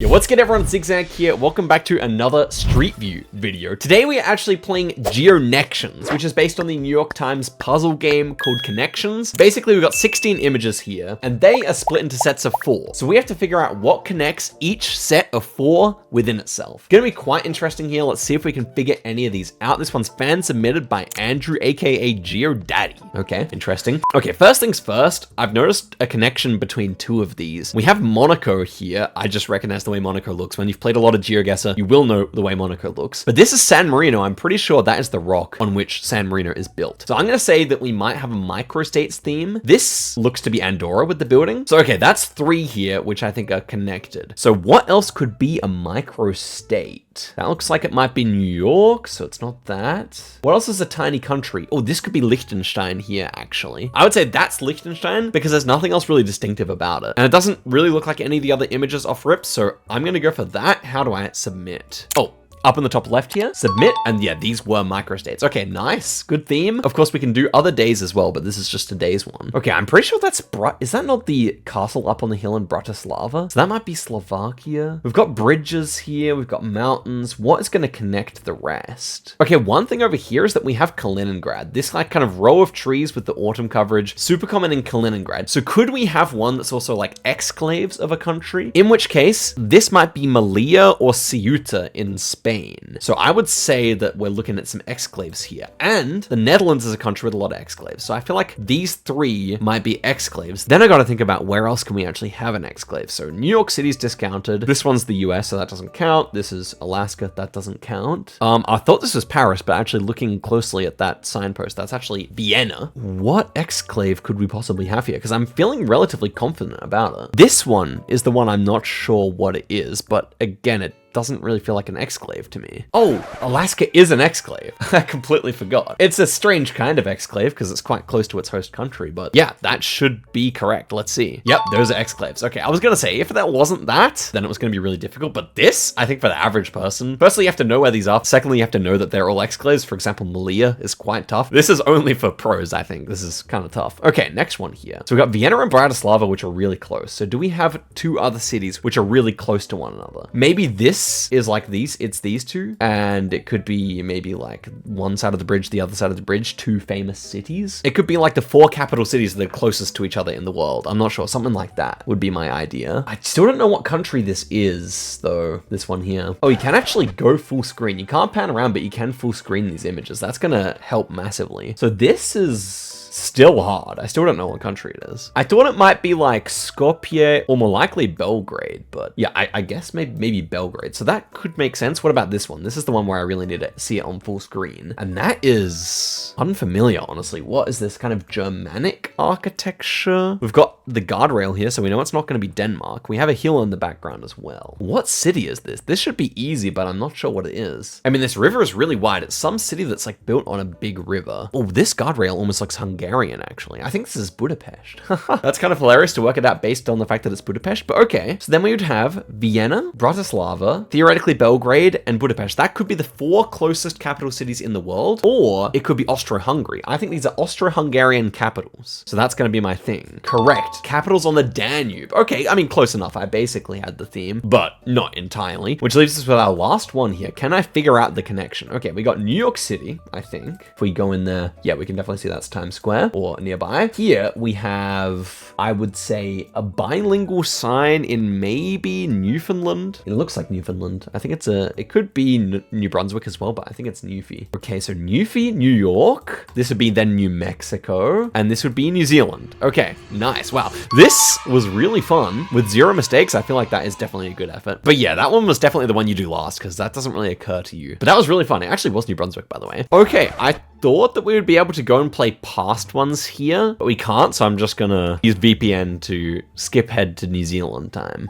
Yo, what's good everyone, Zigzag here. Welcome back to another Street View video. Today we are actually playing Geon Connections, which is based on the New York Times puzzle game called Connections. Basically, we've got 16 images here, and they are split into sets of 4. So we have to figure out what connects each set of 4 within itself. Gonna be quite interesting here. Let's see if we can figure any of these out. This one's fan submitted by Andrew, aka Geo Daddy. Okay, interesting. Okay, first things first, I've noticed a connection between 2 of these. We have Monaco here. I just recognize the way Monaco looks. When you've played a lot of Geoguessr, you will know the way Monaco looks. But this is San Marino. I'm pretty sure that is the rock on which San Marino is built. So I'm going to say that we might have a microstates theme. This looks to be Andorra with the building. So okay, that's 3 here, which I think are connected. So what else could be a microstate? That looks like it might be New York, so it's not that. What else is a tiny country? Oh, this could be Liechtenstein here, actually. I would say that's Liechtenstein because there's nothing else really distinctive about it. And it doesn't really look like any of the other images off rip, so I'm gonna go for that. How do I submit? Oh, up in the top left here, submit, and yeah, these were microstates. Okay, nice, good theme. Of course, we can do other days as well, but this is just today's one. Okay, I'm pretty sure that's is that not the castle up on the hill in Bratislava? So that might be Slovakia. We've got bridges here, we've got mountains. What is gonna connect the rest? Okay, one thing over here is that we have Kaliningrad. This like kind of row of trees with the autumn coverage, super common in Kaliningrad. So could we have one that's also like exclaves of a country? In which case, this might be Melilla or Ceuta in Spain. So I would say that we're looking at some exclaves here. And the Netherlands is a country with a lot of exclaves. So I feel like these 3 might be exclaves. Then I got to think about where else can we actually have an exclave. So New York City's discounted. This one's the US, so that doesn't count. This is Alaska, that doesn't count. I thought this was Paris, but actually looking closely at that signpost, that's actually Vienna. What exclave could we possibly have here? Because I'm feeling relatively confident about it. This one is the one I'm not sure what it is, but again, it doesn't really feel like an exclave to me. Oh, Alaska is an exclave. I completely forgot. It's a strange kind of exclave because it's quite close to its host country, but yeah, that should be correct. Let's see. Yep, those are exclaves. Okay, I was gonna say, if that wasn't that, then it was gonna be really difficult, but this, I think for the average person, firstly, you have to know where these are. Secondly, you have to know that they're all exclaves. For example, Melilla is quite tough. This is only for pros, I think. This is kind of tough. Okay, next one here. So we got Vienna and Bratislava, which are really close. So do we have 2 other cities which are really close to one another? Maybe this is like it's these 2, and it could be maybe like one side of the bridge, the other side of the bridge, 2 famous cities. It could be like the 4 capital cities that are closest to each other in the world. I'm not sure, something like that would be my idea. I still don't know what country this is though, this one here. Oh, you can actually go full screen. You can't pan around, but you can full screen these images. That's gonna help massively. So this is still hard. I still don't know what country it is. I thought it might be like Skopje or more likely Belgrade, but yeah, I guess maybe Belgrade. So that could make sense. What about this one? This is the one where I really need to see it on full screen. And that is unfamiliar, honestly. What is this kind of Germanic architecture? We've got the guardrail here, so we know it's not going to be Denmark. We have a hill in the background as well. What city is this? This should be easy, but I'm not sure what it is. I mean, this river is really wide. It's some city that's like built on a big river. Oh, this guardrail almost looks Hungarian, actually. I think this is Budapest. That's kind of hilarious to work it out based on the fact that it's Budapest, but okay. So then we would have Vienna, Bratislava, theoretically Belgrade, and Budapest. That could be the 4 closest capital cities in the world, or it could be Austro-Hungary. I think these are Austro-Hungarian capitals. So that's going to be my thing. Correct. Capitals on the Danube. Okay, I mean, close enough. I basically had the theme, but not entirely, which leaves us with our last one here. Can I figure out the connection? Okay, we got New York City, I think. If we go in there, yeah, we can definitely see that's Times Square or nearby. Here we have, I would say, a bilingual sign in maybe Newfoundland. It looks like Newfoundland. I think it could be New Brunswick as well, but I think it's Newfie. Okay, so Newfie, New York. This would be then New Mexico, and this would be New Zealand. Okay, nice. Wow, this was really fun. With 0 mistakes, I feel like that is definitely a good effort. But yeah, that one was definitely the one you do last, because that doesn't really occur to you. But that was really fun. It actually was New Brunswick, by the way. Okay, I thought that we would be able to go and play past ones here, but we can't, so I'm just gonna use VPN to skip ahead to New Zealand time.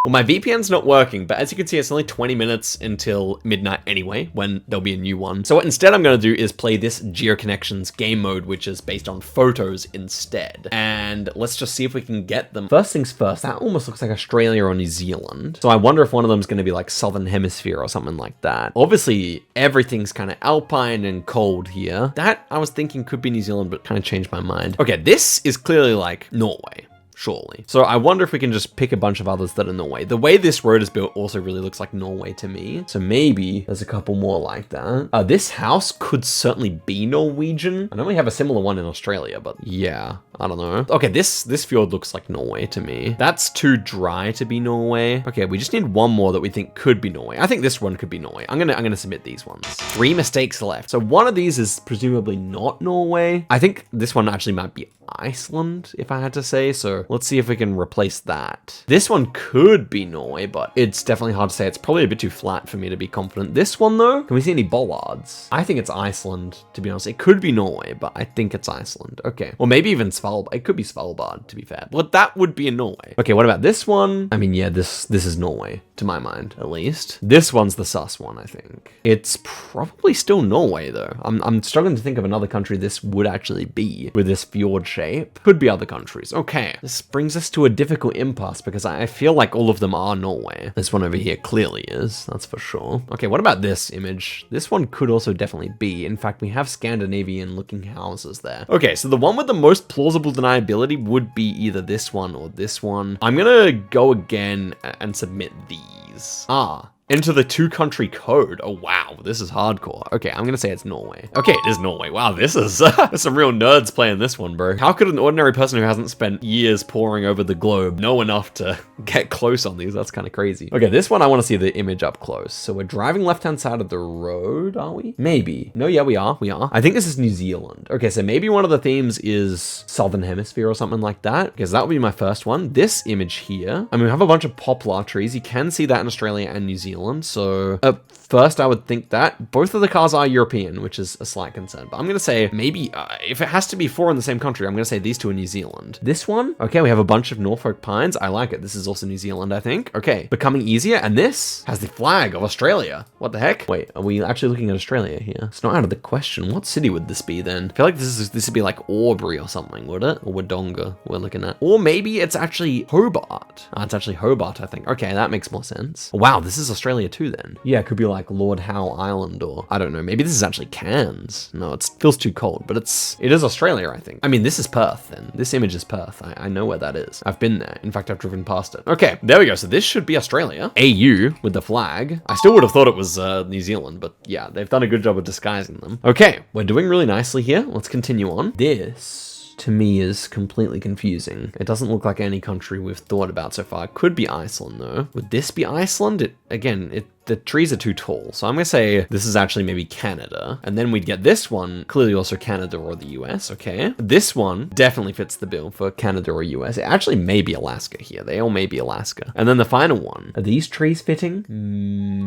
Well, my VPN's not working, but as you can see, it's only 20 minutes until midnight anyway, when there'll be a new one. So what instead I'm gonna do is play this Geon Connections game mode, which is based on photos instead. And let's just see if we can get them. First things first, that almost looks like Australia or New Zealand. So I wonder if one of them is gonna be like Southern Hemisphere or something like that. Obviously, everything's kind of alpine and cold here. That I was thinking could be New Zealand, but kind of changed my mind. Okay, this is clearly like Norway. surely. So I wonder if we can just pick a bunch of others that are Norway. The way this road is built also really looks like Norway to me. So maybe there's a couple more like that. This house could certainly be Norwegian. I know we have a similar one in Australia, but yeah, I don't know. Okay, this fjord looks like Norway to me. That's too dry to be Norway. Okay, we just need one more that we think could be Norway. I think this one could be Norway. I'm gonna submit these ones. 3 mistakes left. So one of these is presumably not Norway. I think this one actually might be Iceland, if I had to say. So let's see if we can replace that. This one could be Norway, but it's definitely hard to say. It's probably a bit too flat for me to be confident. This one though, can we see any bollards? I think it's Iceland, to be honest. It could be Norway, but I think it's Iceland. Okay. Or maybe even Svalbard. It could be Svalbard, to be fair. But that would be in Norway. Okay, what about this one? I mean, yeah, this is Norway, to my mind, at least. This one's the sus one, I think. It's probably still Norway, though. I'm struggling to think of another country this would actually be with this fjord shape. Could be other countries. Okay, this brings us to a difficult impasse because I feel like all of them are Norway. This one over here clearly is, that's for sure. Okay, what about this image? This one could also definitely be. In fact, we have Scandinavian looking houses there. Okay, so the one with the most plausible deniability would be either this one or this one. I'm gonna go again and submit these. Enter the 2-country code. Oh, wow. This is hardcore. Okay, I'm gonna say it's Norway. Okay, it is Norway. Wow, this is there's some real nerds playing this one, bro. How could an ordinary person who hasn't spent years poring over the globe know enough to get close on these? That's kind of crazy. Okay, this one I want to see the image up close. So we're driving left-hand side of the road, are we? Maybe. No, yeah, we are. I think this is New Zealand. Okay, so maybe one of the themes is Southern Hemisphere or something like that, because that would be my first one. This image here, I mean, we have a bunch of poplar trees. You can see that in Australia and New Zealand. So at first I would think that both of the cars are European, which is a slight concern, but I'm going to say maybe if it has to be 4 in the same country, I'm going to say these 2 are New Zealand. This one, okay, we have a bunch of Norfolk pines. I like it. This is also New Zealand, I think. Okay, becoming easier. And this has the flag of Australia. What the heck? Wait, are we actually looking at Australia here? It's not out of the question. What city would this be then? I feel like this would be like Albury or something, would it? Or Wodonga we're looking at. Or maybe it's actually Hobart. It's actually Hobart, I think. Okay, that makes more sense. Wow, this is Australia too then. Yeah, it could be like Lord Howe Island, or I don't know, maybe this is actually Cairns. No, it feels too cold, but it is Australia, I think. I mean, this is Perth then. This image is Perth. I know where that is. I've been there. In fact, I've driven past it. Okay, there we go. So this should be Australia. AU with the flag. I still would have thought it was New Zealand, but yeah, they've done a good job of disguising them. Okay, we're doing really nicely here. Let's continue on. This to me is completely confusing. It doesn't look like any country we've thought about so far. It could be Iceland though. Would this be Iceland? The trees are too tall. So I'm gonna say this is actually maybe Canada. And then we'd get this one, clearly also Canada or the US, okay? This one definitely fits the bill for Canada or US. It actually may be Alaska here. They all may be Alaska. And then the final one, are these trees fitting?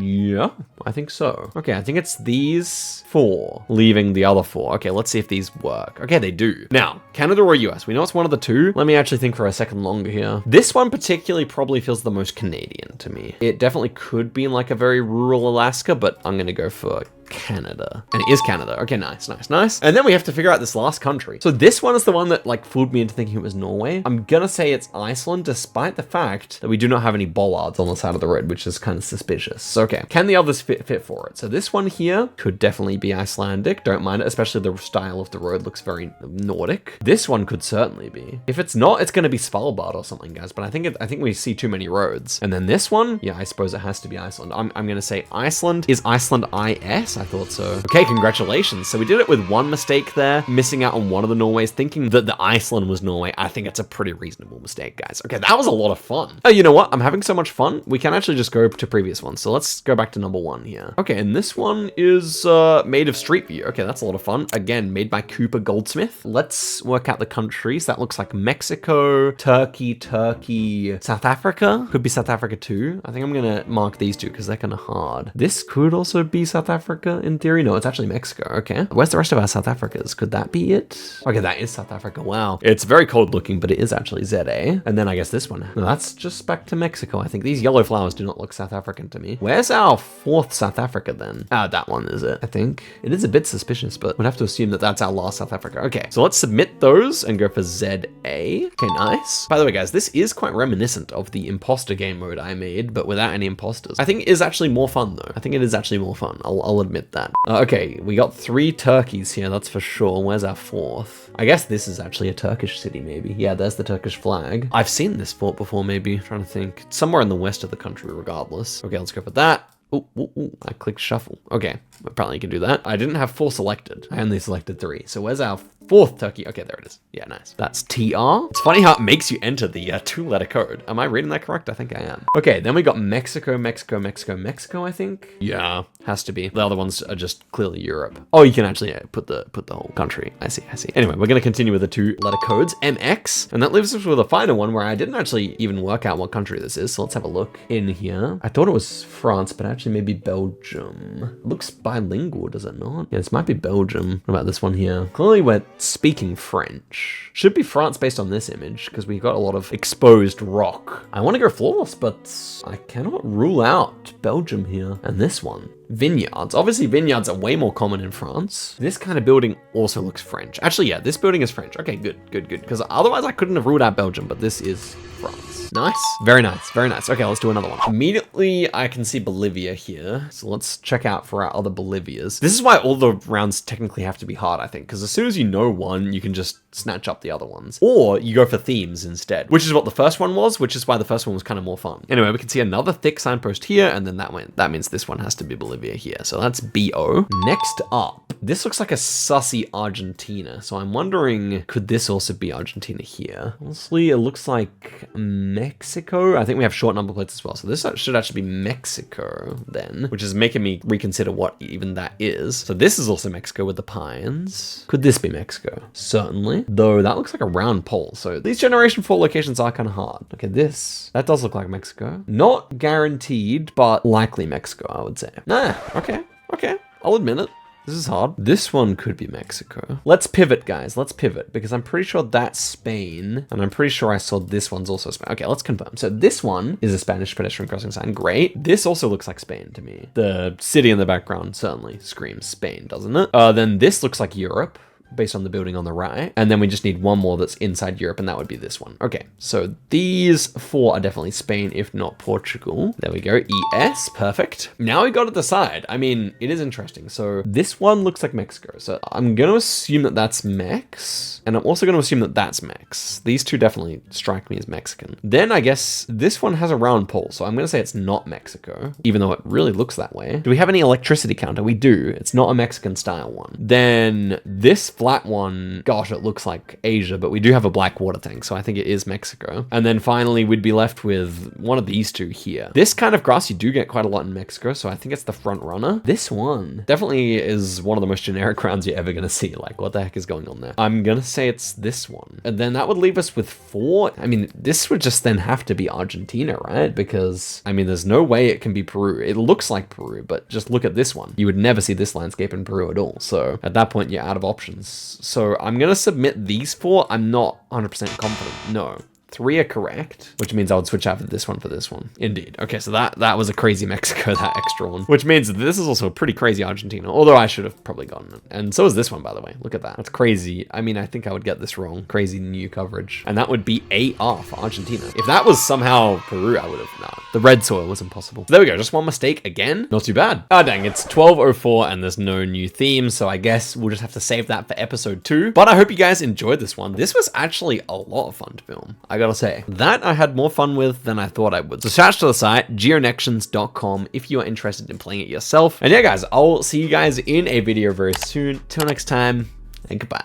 Yeah, I think so. Okay, I think it's these 4, leaving the other 4. Okay, let's see if these work. Okay, they do. Now, Canada or US, we know it's one of the 2. Let me actually think for a second longer here. This one particularly probably feels the most Canadian to me. It definitely could be in like a very rural Alaska, but I'm gonna go for Canada. And it is Canada. Okay, nice. And then we have to figure out this last country. So this one is the one that like fooled me into thinking it was Norway. I'm gonna say it's Iceland, despite the fact that we do not have any bollards on the side of the road, which is kind of suspicious. So, okay, can the others fit for it? So this one here could definitely be Icelandic. Don't mind it, especially the style of the road looks very Nordic. This one could certainly be. If it's not, it's gonna be Svalbard or something, guys. But I think we see too many roads. And then this one, yeah, I suppose it has to be Iceland. I'm gonna say Iceland. Is Iceland IS? I thought so. Okay, congratulations. So we did it with 1 mistake there, missing out on one of the Norways, thinking that the Iceland was Norway. I think it's a pretty reasonable mistake, guys. Okay, that was a lot of fun. Oh, you know what? I'm having so much fun. We can actually just go to previous ones. So let's go back to number 1 here. Okay, and this one is made of Street View. Okay, that's a lot of fun. Again, made by Cooper Goldsmith. Let's work out the countries. That looks like Mexico, Turkey, South Africa. Could be South Africa too. I think I'm gonna mark these 2 because they're kind of hard. This could also be South Africa in theory. No, it's actually Mexico. Okay. Where's the rest of our South Africas? Could that be it? Okay, that is South Africa. Wow. It's very cold looking, but it is actually ZA. And then I guess this one. No, that's just back to Mexico. I think these yellow flowers do not look South African to me. Where's our 4th South Africa then? That one is it, I think. It is a bit suspicious, but we'd have to assume that that's our last South Africa. Okay, so let's submit those and go for ZA. Okay, nice. By the way, guys, this is quite reminiscent of the imposter game mode I made, but without any imposters. I think it is actually more fun though. I think it is actually more fun. I'll admit admit that. Okay, we got 3 Turkeys here, that's for sure. Where's our 4th? I guess this is actually a Turkish city, maybe. Yeah, there's the Turkish flag. I've seen this fort before, maybe. I'm trying to think. It's somewhere in the west of the country, regardless. Okay, let's go for that. Ooh, I clicked shuffle. Okay, apparently you can do that. I didn't have 4 selected. I only selected 3. So where's our 4th Turkey? Okay, there it is. Yeah, nice. That's TR. It's funny how it makes you enter the 2-letter code. Am I reading that correct? I think I am. Okay, then we got Mexico, I think. Yeah, has to be. The other ones are just clearly Europe. Oh, you can actually put the whole country. I see. Anyway, we're gonna continue with the 2-letter codes, MX, and that leaves us with a final one where I didn't actually even work out what country this is. So let's have a look in here. I thought it was France, but actually maybe Belgium. It looks bilingual, does it not? Yeah, this might be Belgium. What about this one here? Clearly we're speaking French. Should be France based on this image because we got a lot of exposed rock. I want to go flawless, but I cannot rule out Belgium here. And this one, vineyards. Obviously vineyards are way more common in France. This kind of building also looks French. Actually, yeah, this building is French. Okay, good. Because otherwise I couldn't have ruled out Belgium, but this is France. Nice. Very nice. Okay, let's do another one. Immediately, I can see Bolivia here. So let's check out for our other Bolivias. This is why all the rounds technically have to be hard, I think, because as soon as you know one, you can just snatch up the other ones. Or you go for themes instead, which is what the first one was, which is why the first one was kind of more fun. Anyway, we can see another thick signpost here, and then that means this one has to be Bolivia here. So that's BO. Next up, this looks like a sussy Argentina. So I'm wondering, could this also be Argentina here? Honestly, it looks like Mexico. I think we have short number plates as well. So this should actually be Mexico then, which is making me reconsider what even that is. So this is also Mexico with the pines. Could this be Mexico? Certainly. Though that looks like a round pole. So these generation 4 locations are kind of hard. Okay, that does look like Mexico. Not guaranteed, but likely Mexico, I would say. Nah, okay. I'll admit it. This is hard. This one could be Mexico. Let's pivot, guys. Let's pivot because I'm pretty sure that's Spain. And I'm pretty sure I saw this one's also Spain. Okay, let's confirm. So this one is a Spanish pedestrian crossing sign. Great. This also looks like Spain to me. The city in the background certainly screams Spain, doesn't it? Then this looks like Europe, based on the building on the right. And then we just need one more that's inside Europe, and that would be this one. Okay, so these 4 are definitely Spain, if not Portugal. There we go, ES, perfect. Now we got to decide. I mean, it is interesting. So this one looks like Mexico. So I'm gonna assume that that's Mex, and I'm also gonna assume that that's Mex. These 2 definitely strike me as Mexican. Then I guess this one has a round pole, so I'm gonna say it's not Mexico, even though it really looks that way. Do we have any electricity counter? We do. It's not a Mexican style one. Then this flat one, gosh, it looks like Asia, but we do have a black water tank, so I think it is Mexico. And then finally, we'd be left with one of these 2 here. This kind of grass you do get quite a lot in Mexico, so I think it's the front runner. This one definitely is one of the most generic rounds you're ever gonna see. Like, what the heck is going on there? I'm gonna say it's this one. And then that would leave us with 4. I mean, this would just then have to be Argentina, right? Because, I mean, there's no way it can be Peru. It looks like Peru, but just look at this one. You would never see this landscape in Peru at all. So at that point, you're out of options. So I'm gonna submit these 4. I'm not 100% confident. No. 3 are correct, which means I would switch out this one for this one. Indeed. Okay, so that was a crazy Mexico, that extra one, which means this is also a pretty crazy Argentina, although I should have probably gotten it. And so is this one, by the way. Look at that. That's crazy. I mean, I think I would get this wrong. Crazy new coverage. And that would be AR for Argentina. If that was somehow Peru, I would have, no. The red soil was impossible. So there we go. Just one mistake again. Not too bad. Ah, dang. It's 12:04 and there's no new theme. So I guess we'll just have to save that for episode 2. But I hope you guys enjoyed this one. This was actually a lot of fun to film, I gotta say. That I had more fun with than I thought I would. So shout out to the site, geoconnections.com, if you are interested in playing it yourself. And yeah, guys, I'll see you guys in a video very soon. Till next time, and goodbye.